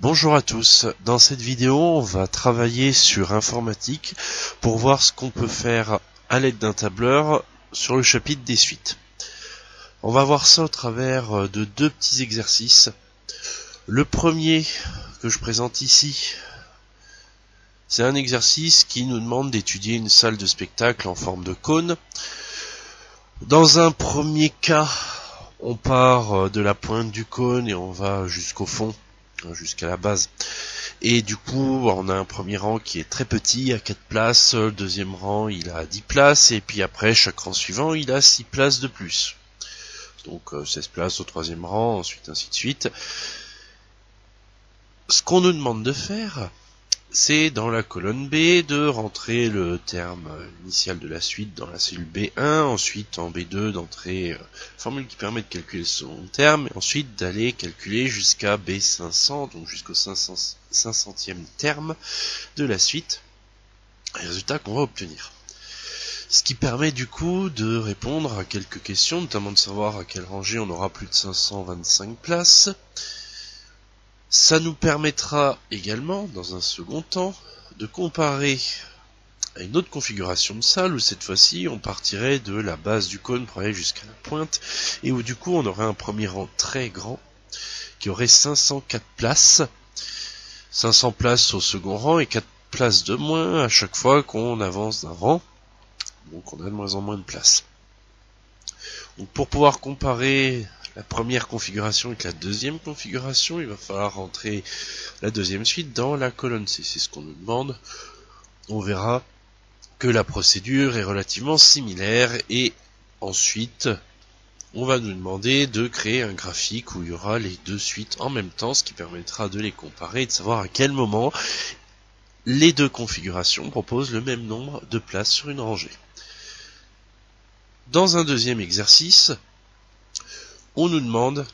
Bonjour à tous, dans cette vidéo on va travailler sur informatique pour voir ce qu'on peut faire à l'aide d'un tableur sur le chapitre des suites. On va voir ça au travers de deux petits exercices. Le premier que je présente ici, c'est un exercice qui nous demande d'étudier une salle de spectacle en forme de cône. Dans un premier cas, on part de la pointe du cône et on va jusqu'au fond, jusqu'à la base. Et du coup, on a un premier rang qui est très petit, à 4 places, le deuxième rang il a 10 places, et puis après, chaque rang suivant, il a 6 places de plus. Donc 16 places au troisième rang, ensuite ainsi de suite. Ce qu'on nous demande de faire, c'est dans la colonne B de rentrer le terme initial de la suite dans la cellule B1, ensuite en B2 d'entrer formule qui permet de calculer son terme, et ensuite d'aller calculer jusqu'à B500, donc jusqu'au 500e terme de la suite, et résultat qu'on va obtenir. Ce qui permet du coup de répondre à quelques questions, notamment de savoir à quelle rangée on aura plus de 525 places. Ça nous permettra également, dans un second temps, de comparer à une autre configuration de salle où cette fois-ci on partirait de la base du cône pour aller jusqu'à la pointe et où du coup on aurait un premier rang très grand qui aurait 504 places, 500 places au second rang et 4 places de moins à chaque fois qu'on avance d'un rang, donc on a de moins en moins de places. Donc pour pouvoir comparer la première configuration avec la deuxième configuration, il va falloir rentrer la deuxième suite dans la colonne C. C'est ce qu'on nous demande. On verra que la procédure est relativement similaire et ensuite on va nous demander de créer un graphique où il y aura les deux suites en même temps, ce qui permettra de les comparer et de savoir à quel moment les deux configurations proposent le même nombre de places sur une rangée. Dans un deuxième exercice, on nous demande,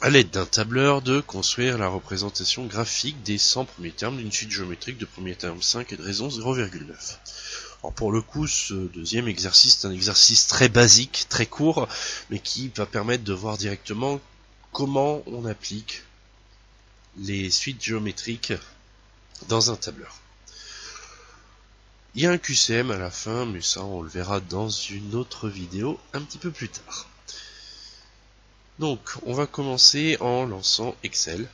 à l'aide d'un tableur, de construire la représentation graphique des 100 premiers termes d'une suite géométrique de premier terme 5 et de raison 0,9. Alors pour le coup, ce deuxième exercice est un exercice très basique, très court, mais qui va permettre de voir directement comment on applique les suites géométriques dans un tableur. Il y a un QCM à la fin, mais ça on le verra dans une autre vidéo un petit peu plus tard. Donc, on va commencer en lançant Excel.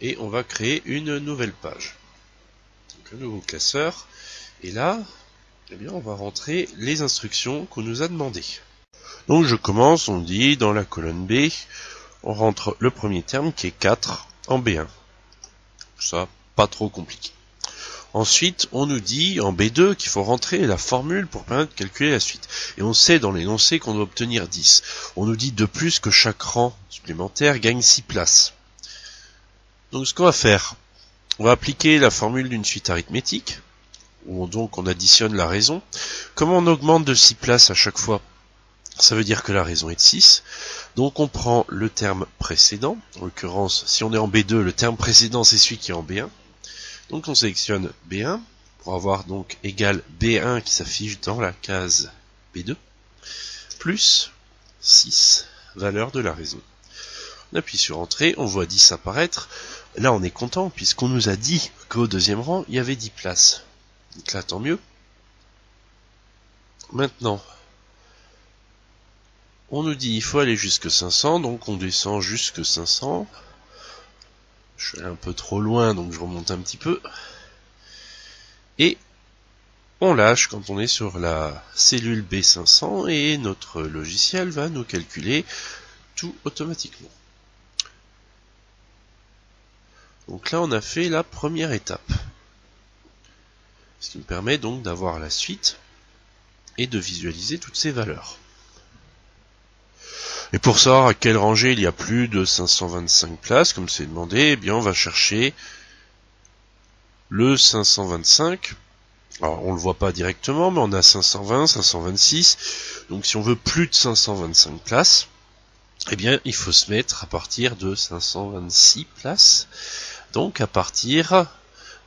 Et on va créer une nouvelle page. Donc, un nouveau classeur. Et là, eh bien, on va rentrer les instructions qu'on nous a demandées. Donc, je commence, on dit, dans la colonne B, on rentre le premier terme qui est 4 en B1. Ça, pas trop compliqué. Ensuite, on nous dit en B2 qu'il faut rentrer la formule pour permettre de calculer la suite. Et on sait dans l'énoncé qu'on doit obtenir 10. On nous dit de plus que chaque rang supplémentaire gagne 6 places. Donc ce qu'on va faire, on va appliquer la formule d'une suite arithmétique, où donc on additionne la raison. Comment on augmente de 6 places à chaque fois? Ça veut dire que la raison est de 6. Donc on prend le terme précédent. En l'occurrence, si on est en B2, le terme précédent c'est celui qui est en B1. Donc on sélectionne B1 pour avoir donc égal B1 qui s'affiche dans la case B2 plus 6 valeur de la raison. On appuie sur Entrée, on voit 10 apparaître. Là on est content puisqu'on nous a dit qu'au deuxième rang il y avait 10 places. Donc là tant mieux. Maintenant on nous dit il faut aller jusque 500, donc on descend jusque 500. Je suis allé un peu trop loin, donc je remonte un petit peu. Et on lâche quand on est sur la cellule B500 et notre logiciel va nous calculer tout automatiquement. Donc là, on a fait la première étape. Ce qui nous permet donc d'avoir la suite et de visualiser toutes ces valeurs. Et pour savoir à quelle rangée il y a plus de 525 places, comme c'est demandé, eh bien on va chercher le 525. Alors on le voit pas directement, mais on a 520, 526. Donc si on veut plus de 525 places, eh bien il faut se mettre à partir de 526 places. Donc à partir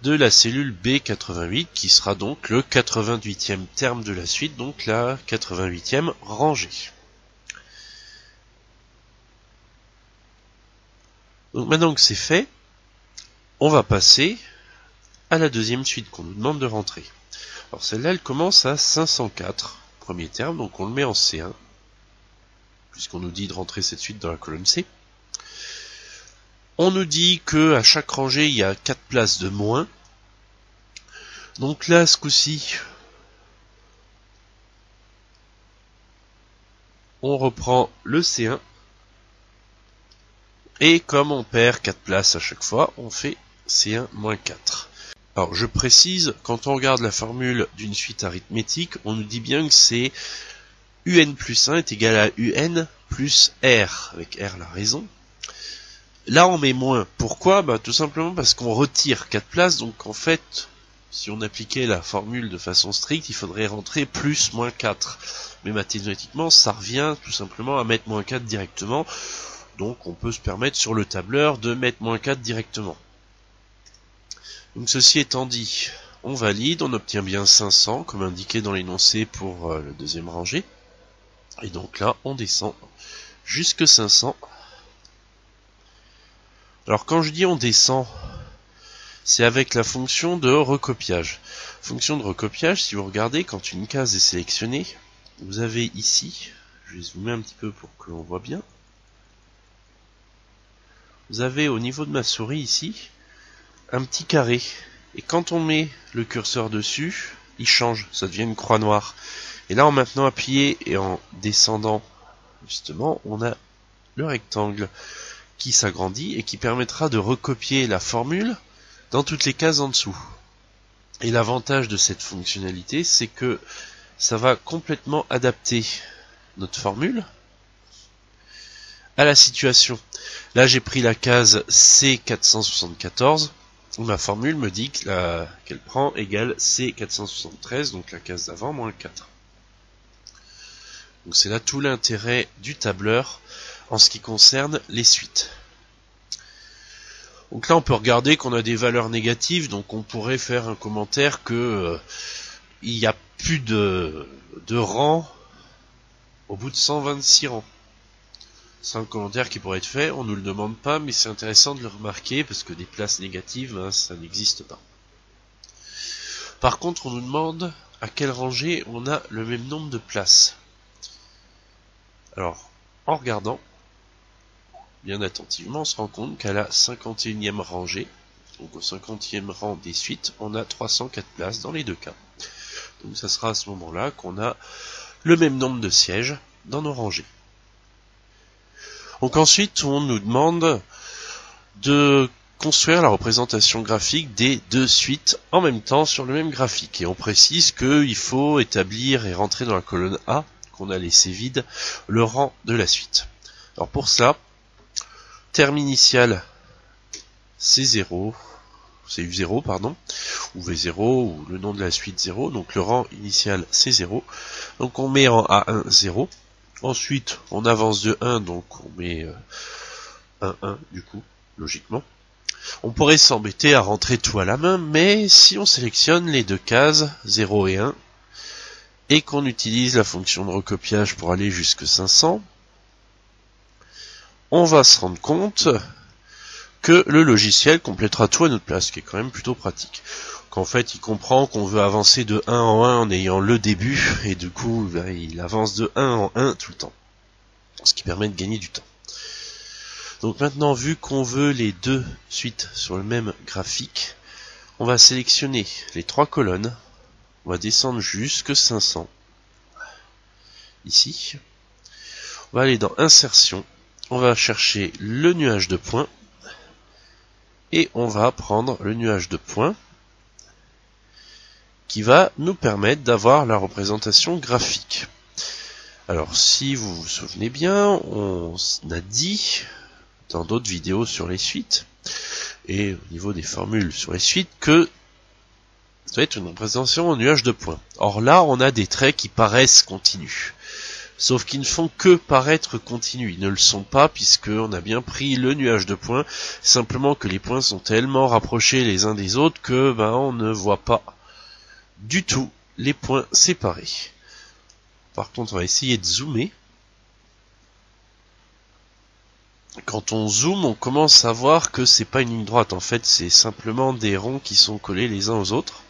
de la cellule B88, qui sera donc le 88e terme de la suite, donc la 88e rangée. Donc maintenant que c'est fait, on va passer à la deuxième suite qu'on nous demande de rentrer. Alors celle-là, elle commence à 504, premier terme, donc on le met en C1, puisqu'on nous dit de rentrer cette suite dans la colonne C. On nous dit que à chaque rangée, il y a 4 places de moins. Donc là, ce coup-ci, on reprend le C1. Et comme on perd 4 places à chaque fois, on fait C1-4. Alors je précise, quand on regarde la formule d'une suite arithmétique, on nous dit bien que c'est UN plus 1 est égal à UN plus R, avec R la raison. Là on met moins. Pourquoi? Tout simplement parce qu'on retire 4 places, donc en fait, si on appliquait la formule de façon stricte, il faudrait rentrer plus moins 4. Mais mathématiquement, ça revient tout simplement à mettre moins 4 directement. Donc on peut se permettre sur le tableur de mettre moins 4 directement. Donc ceci étant dit, on valide, on obtient bien 500 comme indiqué dans l'énoncé pour le deuxième rangée. Et donc là, on descend jusque 500. Alors quand je dis on descend, c'est avec la fonction de recopiage. Fonction de recopiage, si vous regardez, quand une case est sélectionnée, vous avez ici, je vais zoomer un petit peu pour que l'on voit bien, vous avez au niveau de ma souris ici, un petit carré. Et quand on met le curseur dessus, il change, ça devient une croix noire. Et là, en maintenant appuyé et en descendant, justement, on a le rectangle qui s'agrandit et qui permettra de recopier la formule dans toutes les cases en dessous. Et l'avantage de cette fonctionnalité, c'est que ça va complètement adapter notre formule à la situation. Là, j'ai pris la case C474. Ma formule me dit qu'elle prend égale C473, donc la case d'avant, moins 4. Donc c'est là tout l'intérêt du tableur en ce qui concerne les suites. Donc là on peut regarder qu'on a des valeurs négatives, donc on pourrait faire un commentaire que il n'y a plus de rangs au bout de 126 rangs. C'est un commentaire qui pourrait être fait, on ne nous le demande pas, mais c'est intéressant de le remarquer, parce que des places négatives, ça n'existe pas. Par contre, on nous demande à quelle rangée on a le même nombre de places. Alors, en regardant, bien attentivement, on se rend compte qu'à la 51e rangée, donc au 50e rang des suites, on a 304 places dans les deux cas. Donc ça sera à ce moment-là qu'on a le même nombre de sièges dans nos rangées. Donc ensuite, on nous demande de construire la représentation graphique des deux suites en même temps sur le même graphique. Et on précise qu'il faut établir et rentrer dans la colonne A, qu'on a laissé vide, le rang de la suite. Alors pour ça, terme initial C0, CU0 pardon, ou V0, ou le nom de la suite 0, donc le rang initial C0. Donc on met en A1 0. Ensuite, on avance de 1, donc on met 1, 1 du coup, logiquement. On pourrait s'embêter à rentrer tout à la main, mais si on sélectionne les deux cases, 0 et 1, et qu'on utilise la fonction de recopiage pour aller jusque 500, on va se rendre compte que le logiciel complétera tout à notre place, ce qui est quand même plutôt pratique. Qu'en fait, il comprend qu'on veut avancer de 1 en 1 en ayant le début, et du coup, il avance de 1 en 1 tout le temps. Ce qui permet de gagner du temps. Donc maintenant, vu qu'on veut les deux suites sur le même graphique, on va sélectionner les trois colonnes, on va descendre jusque 500, ici. On va aller dans Insertion, on va chercher le nuage de points, et on va prendre le nuage de points, qui va nous permettre d'avoir la représentation graphique. Alors si vous vous souvenez bien, on a dit dans d'autres vidéos sur les suites, et au niveau des formules sur les suites, que ça va être une représentation en nuage de points. Or là, on a des traits qui paraissent continus. Sauf qu'ils ne font que paraître continus. Ils ne le sont pas, puisqu'on a bien pris le nuage de points, simplement que les points sont tellement rapprochés les uns des autres que on ne voit pas du tout les points séparés. Par contre, on va essayer de zoomer. quand on zoome, on commence à voir que c'est pas une ligne droite. En fait, c'est simplement des ronds qui sont collés les uns aux autres.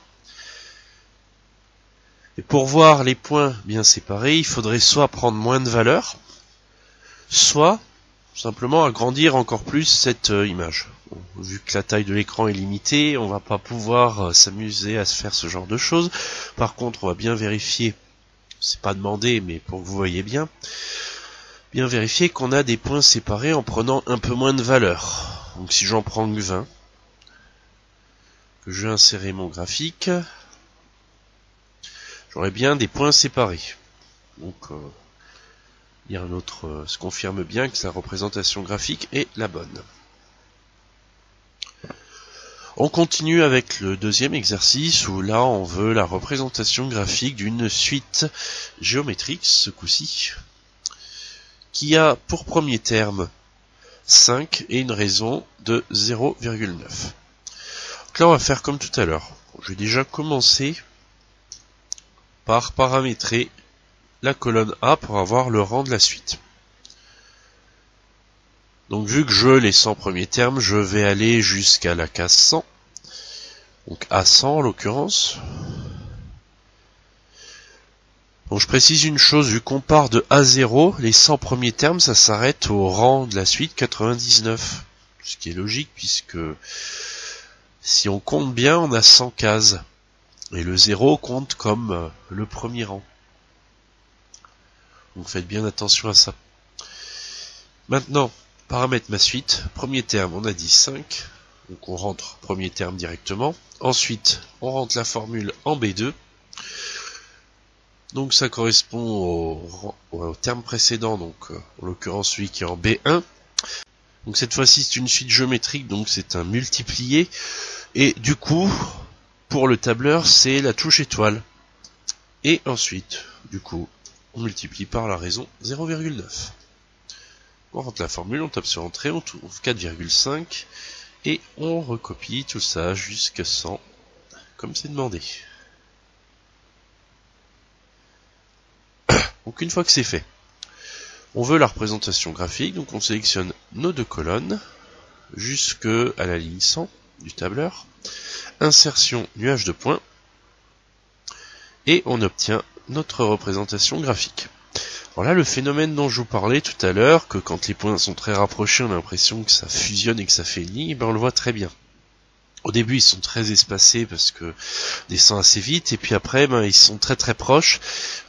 Et pour voir les points bien séparés, il faudrait soit prendre moins de valeur, soit simplement agrandir encore plus cette image. Bon, vu que la taille de l'écran est limitée, on va pas pouvoir s'amuser à se faire ce genre de choses. Par contre, on va bien vérifier, c'est pas demandé, mais pour que vous voyez bien vérifier qu'on a des points séparés en prenant un peu moins de valeur. Donc si j'en prends que 20, que je vais insérer mon graphique, j'aurai bien des points séparés. Donc il y a un autre, se confirme bien que la représentation graphique est la bonne. On continue avec le deuxième exercice où là on veut la représentation graphique d'une suite géométrique, ce coup-ci, qui a pour premier terme 5 et une raison de 0,9. Donc là on va faire comme tout à l'heure. Je vais déjà commencer par paramétrer la colonne A pour avoir le rang de la suite. Donc vu que je les 100 premiers termes, je vais aller jusqu'à la case 100. Donc A100 en l'occurrence. Donc je précise une chose, vu qu'on part de A0, les 100 premiers termes, ça s'arrête au rang de la suite 99. Ce qui est logique, puisque si on compte bien, on a 100 cases. Et le 0 compte comme le premier rang. Donc faites bien attention à ça. Maintenant, paramètre ma suite. Premier terme, on a dit 5. Donc on rentre premier terme directement. Ensuite, on rentre la formule en B2. Donc ça correspond au terme précédent, donc en l'occurrence celui qui est en B1. Donc cette fois-ci c'est une suite géométrique, donc c'est un multiplié. Et du coup, pour le tableur, c'est la touche étoile. Et ensuite, du coup, on multiplie par la raison 0,9. On rentre la formule, on tape sur entrée, on trouve 4,5. Et on recopie tout ça jusqu'à 100, comme c'est demandé. Donc une fois que c'est fait, on veut la représentation graphique, donc on sélectionne nos deux colonnes, jusque à la ligne 100 du tableur, insertion nuage de points, et on obtient notre représentation graphique. Alors là, le phénomène dont je vous parlais tout à l'heure, que quand les points sont très rapprochés, on a l'impression que ça fusionne et que ça fait une ligne, ben on le voit très bien. Au début, ils sont très espacés parce que descend assez vite, et puis après, ben, ils sont très très proches.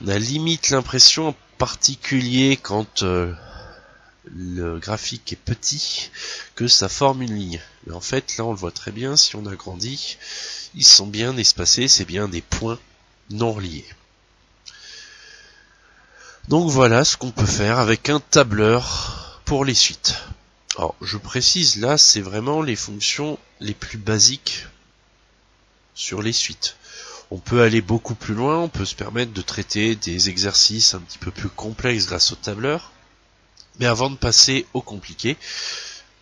On a limite l'impression, en particulier quand le graphique est petit, que ça forme une ligne. Mais en fait, là, on le voit très bien, si on agrandit, ils sont bien espacés, c'est bien des points non reliés. Donc voilà ce qu'on peut faire avec un tableur pour les suites. Alors, je précise, là, c'est vraiment les fonctions les plus basiques sur les suites. On peut aller beaucoup plus loin, on peut se permettre de traiter des exercices un petit peu plus complexes grâce au tableur. Mais avant de passer au compliqué,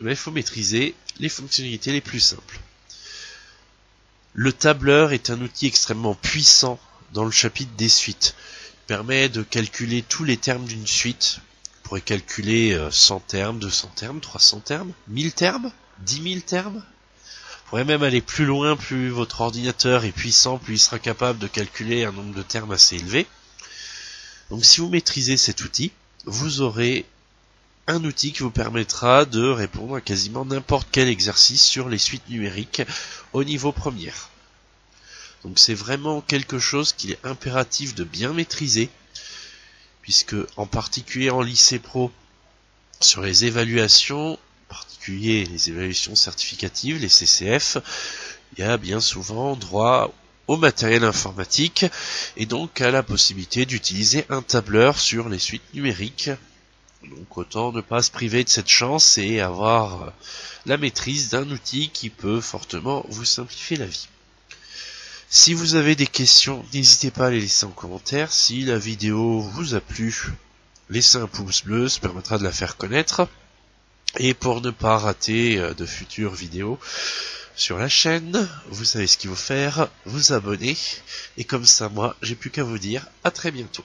il faut maîtriser les fonctionnalités les plus simples. Le tableur est un outil extrêmement puissant dans le chapitre des suites. Il permet de calculer tous les termes d'une suite. Vous pourrez calculer 100 termes, 200 termes, 300 termes, 1000 termes, 10 000 termes. Vous pourrez même aller plus loin, plus votre ordinateur est puissant, plus il sera capable de calculer un nombre de termes assez élevé. Donc si vous maîtrisez cet outil, vous aurez un outil qui vous permettra de répondre à quasiment n'importe quel exercice sur les suites numériques au niveau première. Donc c'est vraiment quelque chose qu'il est impératif de bien maîtriser, puisque en particulier en lycée pro, sur les évaluations, en particulier les évaluations certificatives, les CCF, il y a bien souvent droit au matériel informatique et donc à la possibilité d'utiliser un tableur sur les suites numériques. Donc autant ne pas se priver de cette chance et avoir la maîtrise d'un outil qui peut fortement vous simplifier la vie. Si vous avez des questions, n'hésitez pas à les laisser en commentaire. Si la vidéo vous a plu, laissez un pouce bleu, ça permettra de la faire connaître. Et pour ne pas rater de futures vidéos sur la chaîne, vous savez ce qu'il faut faire, vous abonner. Et comme ça, moi, j'ai plus qu'à vous dire à très bientôt.